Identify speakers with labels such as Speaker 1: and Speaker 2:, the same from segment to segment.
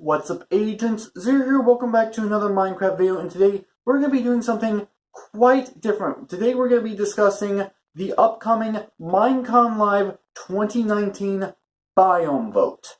Speaker 1: What's up, agents? Zero here, welcome back to another Minecraft video, and today we're going to be doing something quite different. Today we're going to be discussing the upcoming MineCon Live 2019 Biome Vote.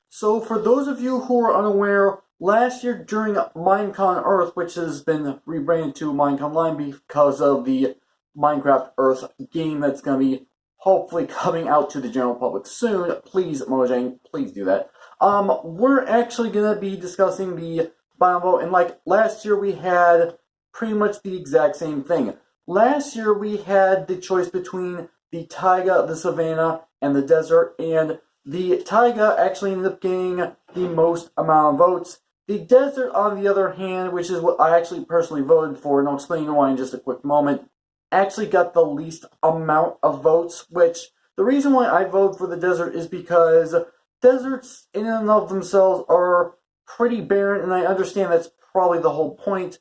Speaker 1: So for those of you who are unaware, last year during MineCon Earth, which has been rebranded to MineCon Live because of the Minecraft Earth game that's going to be hopefully coming out to the general public soon. Please, Mojang, please do that. We're actually going to be discussing the biome vote, and like last year we had pretty much the exact same thing. Last year we had the choice between the taiga, the savanna, and the desert, and the taiga actually ended up getting the most amount of votes. The desert, on the other hand, which is what I actually personally voted for, and I'll explain why in just a quick moment, actually got the least amount of votes, which the reason why I voted for the desert is because deserts in and of themselves are pretty barren, and I understand that's probably the whole point,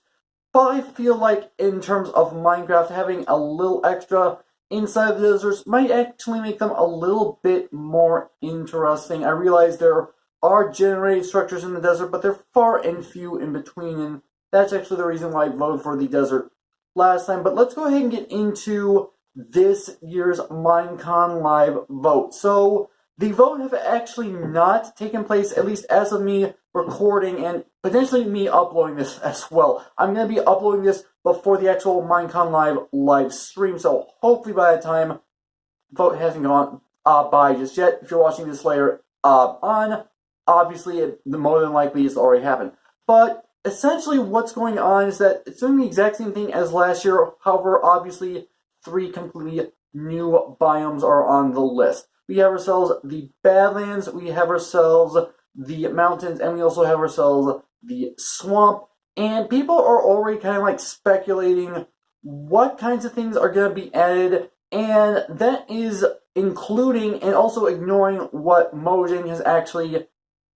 Speaker 1: but I feel like in terms of Minecraft, having a little extra inside the deserts might actually make them a little bit more interesting. I realize there are generated structures in the desert, but they're far and few in between, and that's actually the reason why I voted for the desert last time. But let's go ahead and get into this year's MineCon Live vote. So the vote have actually not taken place, at least as of me recording and potentially me uploading this as well. I'm going to be uploading this before the actual MineCon live stream, so hopefully by that time, vote hasn't gone by just yet. If you're watching this later on, obviously, the more than likely it's already happened. But essentially what's going on is that it's doing the exact same thing as last year. However, obviously, 3 completely new biomes are on the list. We have ourselves the Badlands, we have ourselves the mountains, and we also have ourselves the swamp. And people are already kind of like speculating what kinds of things are going to be added, and that is including and also ignoring what Mojang has actually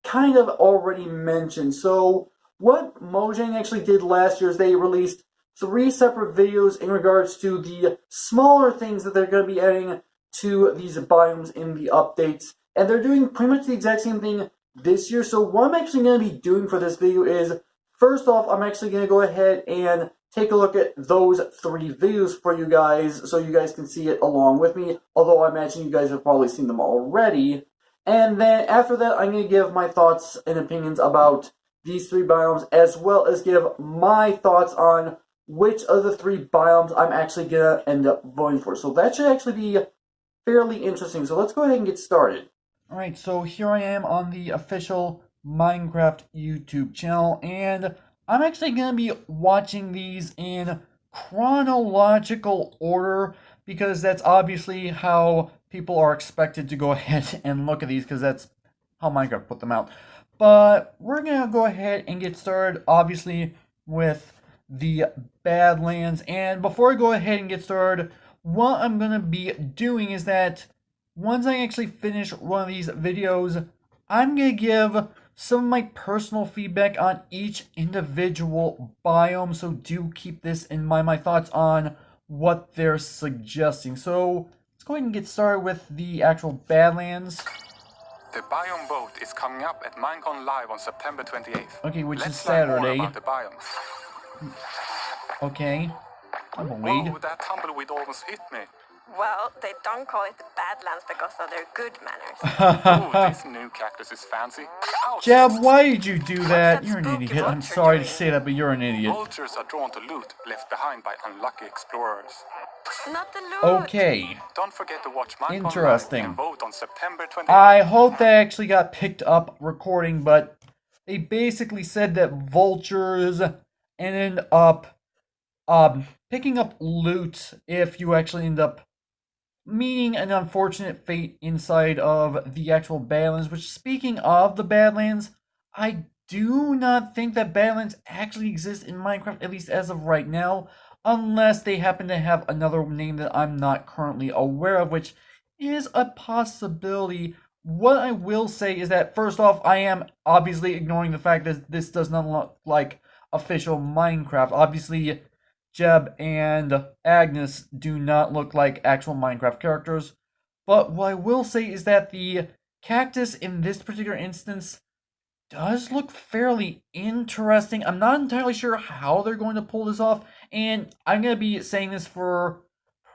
Speaker 1: kind of already mentioned. So what Mojang actually did last year is they released 3 separate videos in regards to the smaller things that they're going to be adding to these biomes in the updates, and they're doing pretty much the exact same thing this year. So what I'm actually going to be doing for this video is, first off, I'm actually going to go ahead and take a look at those 3 videos for you guys so you guys can see it along with me, although I imagine you guys have probably seen them already. And then after that, I'm going to give my thoughts and opinions about these 3 biomes, as well as give my thoughts on which of the 3 biomes I'm actually going to end up voting for. So that should actually be fairly interesting. So let's go ahead and get started. Alright, so here I am on the official Minecraft YouTube channel, and I'm actually going to be watching these in chronological order, because that's obviously how people are expected to go ahead and look at these, because that's how Minecraft put them out. But we're going to go ahead and get started, obviously, with the Badlands. And before I go ahead and get started, what I'm going to be doing is that once I actually finish one of these videos, I'm going to give some of my personal feedback on each individual biome, so do keep this in mind, my thoughts on what they're suggesting. So let's go ahead and get started with the actual Badlands.
Speaker 2: The biome vote is coming up at MineCon Live on September 28th.
Speaker 1: Okay, which
Speaker 2: Let's
Speaker 1: is Saturday.
Speaker 2: learn more about the biomes.
Speaker 1: Okay. Tumbleweed.
Speaker 2: Whoa, that tumbleweed almost hit me.
Speaker 3: Well, they don't call it the Badlands because of their good manners.
Speaker 2: Oh, this new cactus is fancy. Ouch.
Speaker 1: Jab, why did you do that?
Speaker 3: that
Speaker 1: You're an
Speaker 3: spooky
Speaker 1: idiot. I'm
Speaker 3: vulture
Speaker 1: sorry to
Speaker 3: doing?
Speaker 1: say that, but you're an idiot.
Speaker 2: Vultures are drawn to loot left behind by unlucky explorers.
Speaker 3: Not the loot.
Speaker 1: Okay.
Speaker 2: Don't forget to watch MineCon
Speaker 1: Interesting.
Speaker 2: Live and vote on September 28th.
Speaker 1: I hope that actually got picked up recording, but they basically said that vultures ended up picking up loot if you actually end up meeting an unfortunate fate inside of the actual Badlands. Which, speaking of the Badlands, I do not think that Badlands actually exist in Minecraft, at least as of right now, unless they happen to have another name that I'm not currently aware of, which is a possibility. What I will say is that, first off, I am obviously ignoring the fact that this does not look like official Minecraft. Obviously, Jeb and Agnes do not look like actual Minecraft characters. But what I will say is that the cactus in this particular instance does look fairly interesting. I'm not entirely sure how they're going to pull this off, and I'm going to be saying this for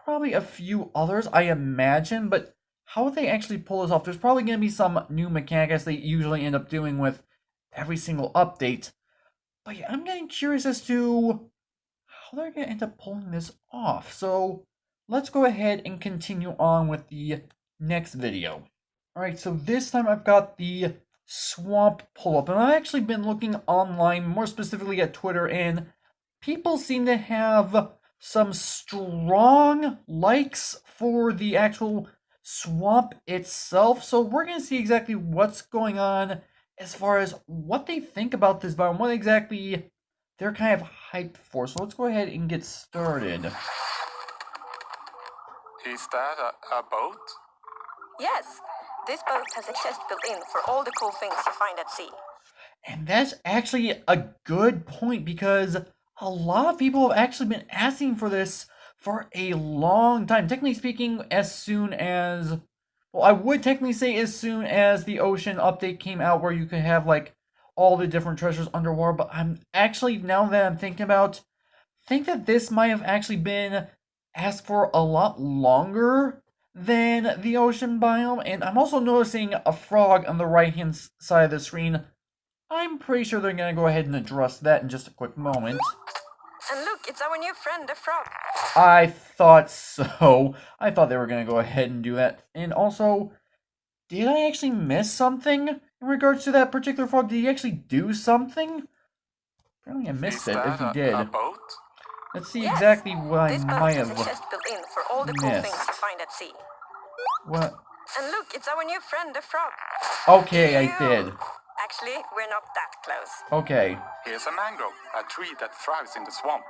Speaker 1: probably a few others, I imagine, but how would they actually pull this off? There's probably going to be some new mechanic as they usually end up doing with every single update. But yeah, I'm getting curious as to how they're going to end up pulling this off. So let's go ahead and continue on with the next video. Alright, so this time I've got the swamp pull-up, and I've actually been looking online, more specifically at Twitter, and people seem to have some strong likes for the actual swamp itself. So we're going to see exactly what's going on as far as what they think about this biome, what exactly they're kind of hyped for. So let's go ahead and get started.
Speaker 2: Is that a boat?
Speaker 3: Yes, this boat has a chest built in for all the cool things you find at sea.
Speaker 1: And that's actually a good point, because a lot of people have actually been asking for this for a long time. Technically speaking, as soon as, well, I would technically say as soon as the ocean update came out, where you could have like all the different treasures underwater. But I'm actually, now that I'm thinking about, think that this might have actually been asked for a lot longer than the ocean biome. And I'm also noticing a frog on the right hand side of the screen. I'm pretty sure they're going to go ahead and address that in just a quick moment.
Speaker 3: And look, it's our new friend, the frog.
Speaker 1: I thought so. I thought they were going to go ahead and do that. And also, did I actually miss something in regards to that particular frog? Did he actually do something? Apparently I missed it if he did.
Speaker 2: A boat?
Speaker 1: Let's see
Speaker 3: Yes,
Speaker 1: exactly what I
Speaker 3: this boat
Speaker 1: might
Speaker 3: has
Speaker 1: have
Speaker 3: a chest built in for all the cool things
Speaker 1: missed.
Speaker 3: you find at sea.
Speaker 1: What?
Speaker 3: And look, it's our new friend, the frog.
Speaker 1: Okay, I
Speaker 3: Ew.
Speaker 1: did.
Speaker 3: Actually, we're not that close.
Speaker 1: Okay.
Speaker 2: Here's a mangrove, a tree that thrives in the swamp.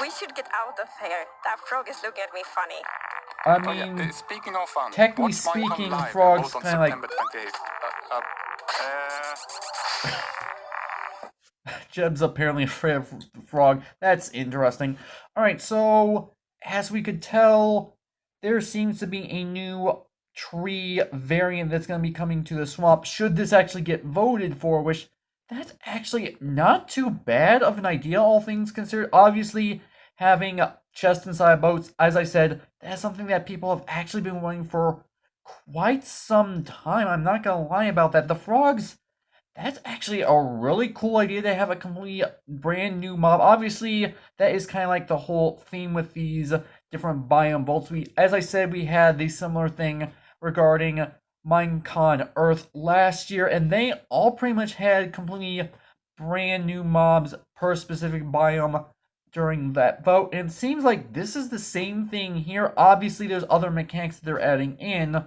Speaker 3: We should get out of here. That frog is looking at me funny.
Speaker 1: I
Speaker 2: Oh, yeah.
Speaker 1: mean,
Speaker 2: Speaking of fun,
Speaker 1: technically
Speaker 2: watch MineCon
Speaker 1: speaking,
Speaker 2: Live,
Speaker 1: frogs
Speaker 2: both on
Speaker 1: kinda like-
Speaker 2: September 28th.
Speaker 1: Jeb's apparently afraid of the frog. That's interesting. Alright, so as we could tell, there seems to be a new tree variant that's going to be coming to the swamp should this actually get voted for, which that's actually not too bad of an idea, all things considered. Obviously, having chests inside boats, as I said, that's something that people have actually been wanting for quite some time. I'm not going to lie about that. The frogs, that's actually a really cool idea to have a completely brand new mob. Obviously, that is kind of like the whole theme with these different biome bolts. As I said, we had the similar thing regarding MineCon Earth last year, and they all pretty much had completely brand new mobs per specific biome during that vote. And it seems like this is the same thing here. Obviously, there's other mechanics that they're adding in,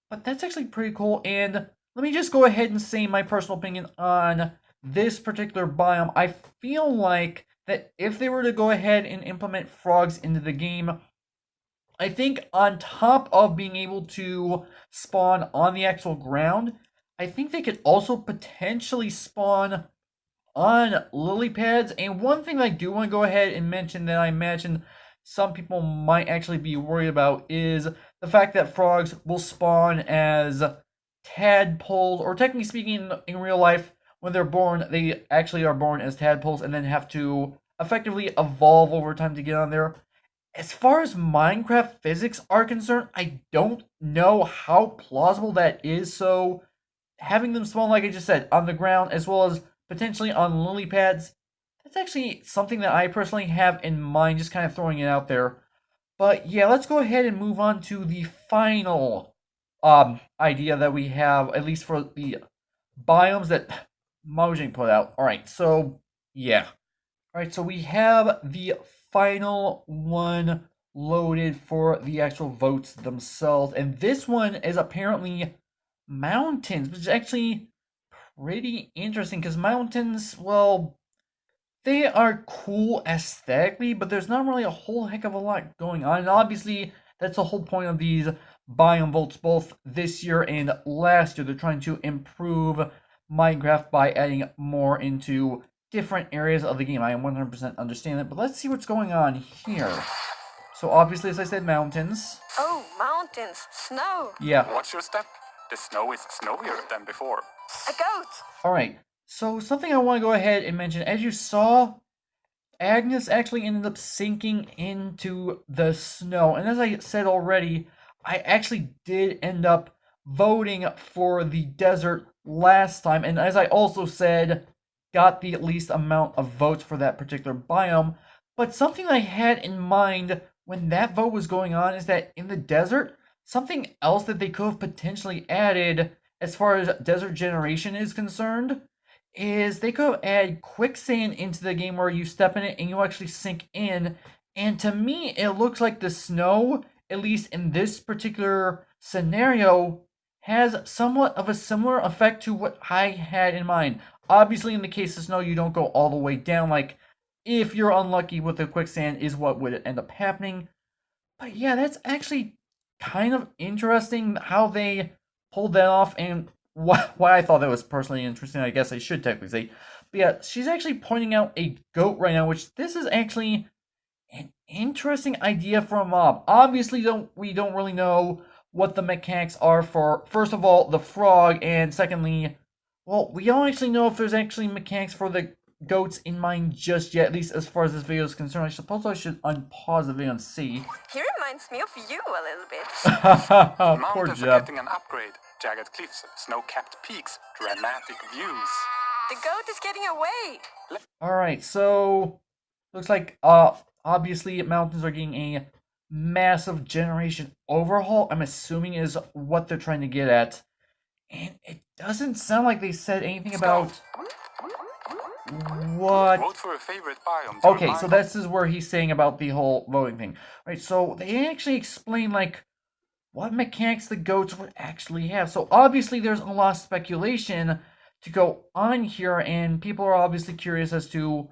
Speaker 1: but that's actually pretty cool. And let me just go ahead and say my personal opinion on this particular biome. I feel like that if they were to go ahead and implement frogs into the game, I think on top of being able to spawn on the actual ground, I think they could also potentially spawn on lily pads. And one thing I do want to go ahead and mention that I imagine some people might actually be worried about is the fact that frogs will spawn as tadpoles, or technically speaking, in real life, when they're born, they actually are born as tadpoles and then have to effectively evolve over time to get on there. As far as Minecraft physics are concerned, I don't know how plausible that is, so having them spawn, like I just said, on the ground, as well as potentially on lily pads, that's actually something that I personally have in mind, just kind of throwing it out there. But yeah, let's go ahead and move on to the final idea that we have, at least for the biomes that Mojang put out. Alright, so yeah. Alright, so we have the final one loaded for the actual votes themselves, and this one is apparently mountains, which is actually pretty interesting, because mountains, well, they are cool aesthetically, but there's not really a whole heck of a lot going on. And obviously, that's the whole point of these biome votes, both this year and last year. They're trying to improve Minecraft by adding more into different areas of the game. I 100% understand that, but let's see what's going on here. So obviously, as I said, mountains.
Speaker 3: Oh, mountains, snow.
Speaker 1: Yeah.
Speaker 2: Watch your step. The snow is snowier than before.
Speaker 3: A goat.
Speaker 1: Alright, so something I want to go ahead and mention. As you saw, Agnes actually ended up sinking into the snow. And as I said already, I actually did end up voting for the desert last time. And as I also said, got the least amount of votes for that particular biome. But something I had in mind when that vote was going on is that in the desert, something else that they could have potentially added as far as desert generation is concerned is they could have added quicksand into the game where you step in it and you actually sink in. And to me, it looks like the snow, at least in this particular scenario, has somewhat of a similar effect to what I had in mind. Obviously, in the case of snow, you don't go all the way down. Like, if you're unlucky with the quicksand is what would end up happening. But yeah, that's actually kind of interesting how they pulled that off, and why I thought that was personally interesting, I guess I should technically say. But yeah, she's actually pointing out a goat right now, which this is actually an interesting idea for a mob. Obviously, we don't really know what the mechanics are for, first of all, the frog, and secondly, well, we don't actually know if there's actually mechanics for the goats in mind just yet, at least as far as this video is concerned. I suppose I should unpause the video and see.
Speaker 3: He reminds me of you a little bit.
Speaker 1: Poor
Speaker 2: Mountains are
Speaker 1: Jeb.
Speaker 2: getting an upgrade. Jagged cliffs, snow-capped peaks, dramatic views.
Speaker 3: The goat is getting away.
Speaker 1: Alright, so looks like obviously mountains are getting a massive generation overhaul, I'm assuming is what they're trying to get at. And it doesn't sound like they said anything about what.
Speaker 2: Vote for a favorite biome.
Speaker 1: Okay, so this is where he's saying about the whole voting thing. Right, so they actually explain like what mechanics the goats would actually have. So obviously there's a lot of speculation to go on here, and people are obviously curious as to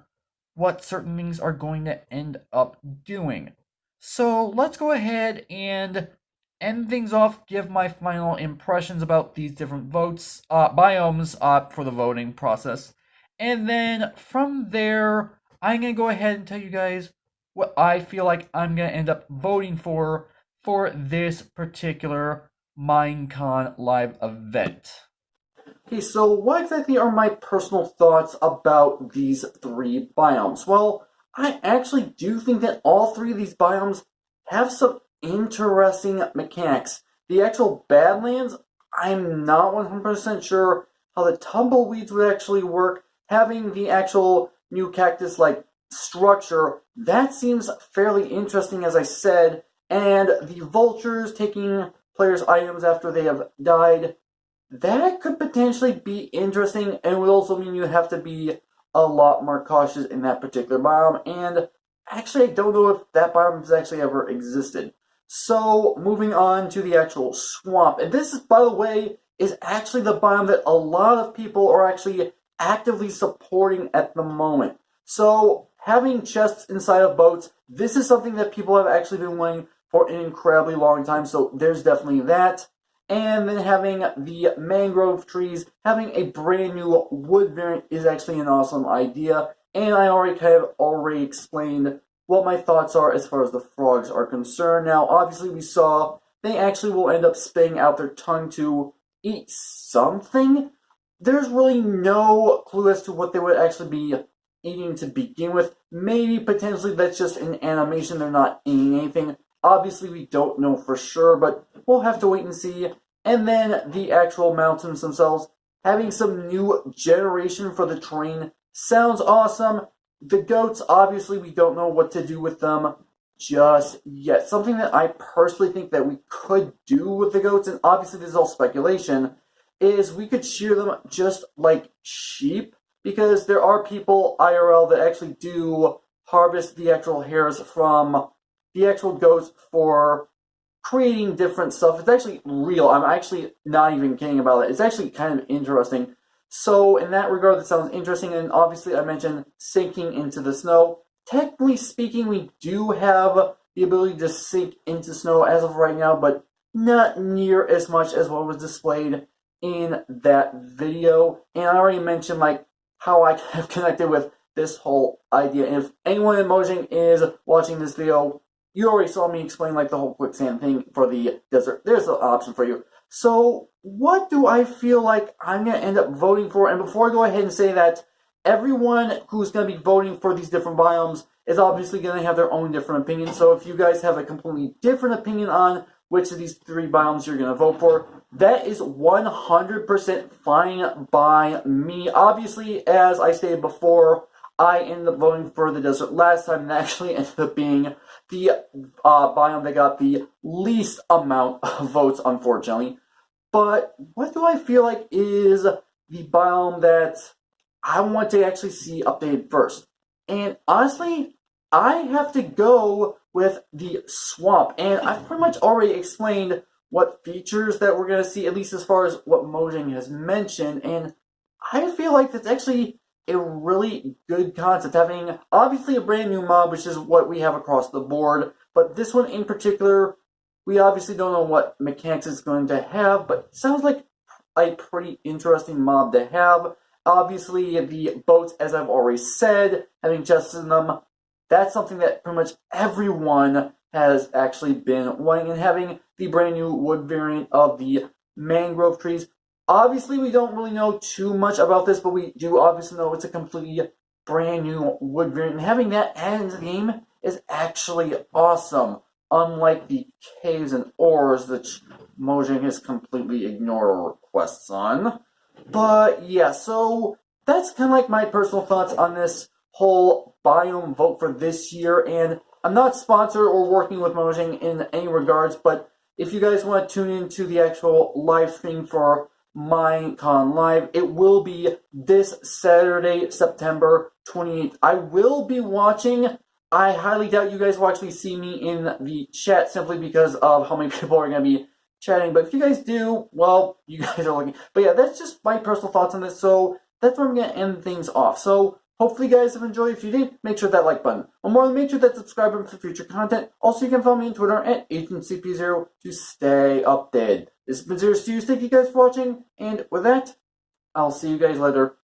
Speaker 1: what certain things are going to end up doing. So let's go ahead and end things off, give my final impressions about these different biomes for the voting process. And then from there, I'm going to go ahead and tell you guys what I feel like I'm going to end up voting for this particular MineCon live event. Okay, so what exactly are my personal thoughts about these three biomes? Well, I actually do think that all three of these biomes have some interesting mechanics. The actual Badlands, I'm not 100% sure how the tumbleweeds would actually work. Having the actual new cactus-like structure, that seems fairly interesting, as I said. And the vultures taking players' items after they have died, that could potentially be interesting, and would also mean you have to be a lot more cautious in that particular biome. And actually, I don't know if that biome has actually ever existed. So, moving on to the actual swamp. And this is, by the way, is actually the biome that a lot of people are actually actively supporting at the moment. So, having chests inside of boats, this is something that people have actually been wanting for an incredibly long time, so there's definitely that. And then having the mangrove trees, having a brand new wood variant is actually an awesome idea. And I already explained what my thoughts are as far as the frogs are concerned. Now, obviously we saw they actually will end up spitting out their tongue to eat something. There's really no clue as to what they would actually be eating to begin with. Maybe potentially that's just an animation, they're not eating anything. Obviously we don't know for sure, but we'll have to wait and see. And then the actual mountains themselves, having some new generation for the terrain sounds awesome. The goats, obviously we don't know what to do with them just yet. Something that I personally think that we could do with the goats, and obviously this is all speculation, is we could shear them just like sheep, because there are people IRL that actually do harvest the actual hairs from the actual goats for creating different stuff. It's actually real. I'm actually not even kidding about it. It's actually kind of interesting. So in that regard, that sounds interesting. And obviously I mentioned sinking into the snow. Technically speaking, we do have the ability to sink into snow as of right now, but not near as much as what was displayed in that video. And I already mentioned like how I have connected with this whole idea. And if anyone in Mojang is watching this video, you already saw me explain like the whole quicksand thing for the desert. There's an option for you. So what do I feel like I'm going to end up voting for? And before I go ahead and say that, everyone who's going to be voting for these different biomes is obviously going to have their own different opinions. So if you guys have a completely different opinion on which of these 3 biomes you're going to vote for, that is 100% fine by me. Obviously, as I stated before, I ended up voting for the desert last time, and actually ended up being the biome that got the least amount of votes, unfortunately. But what do I feel like is the biome that I want to actually see updated first? And honestly, I have to go with the swamp. And I've pretty much already explained what features that we're going to see, at least as far as what Mojang has mentioned. And I feel like that's actually a really good concept, having obviously a brand new mob, which is what we have across the board. But this one in particular, we obviously don't know what mechanics it's going to have, but it sounds like a pretty interesting mob to have. Obviously, the boats, as I've already said, having chests in them, that's something that pretty much everyone has actually been wanting, and having the brand new wood variant of the mangrove trees. Obviously, we don't really know too much about this, but we do obviously know it's a completely brand new wood variant, and having that added into the game is actually awesome, unlike the caves and ores, which Mojang has completely ignored requests on. But yeah, so that's kind of like my personal thoughts on this whole biome vote for this year, and I'm not sponsored or working with Mojang in any regards, but if you guys want to tune into the actual live stream for MineCon Live, it will be this Saturday, September 28th. I will be watching. I highly doubt you guys will actually see me in the chat simply because of how many people are going to be chatting. But if you guys do, well, you guys are lucky. But yeah, that's just my personal thoughts on this. So that's where I'm going to end things off. So hopefully you guys have enjoyed. If you did, make sure that like button. Or more, make sure that subscribe button for future content. Also, you can follow me on Twitter at AgentCP0 to stay updated. This has been Zero Stews. Thank you guys for watching. And with that, I'll see you guys later.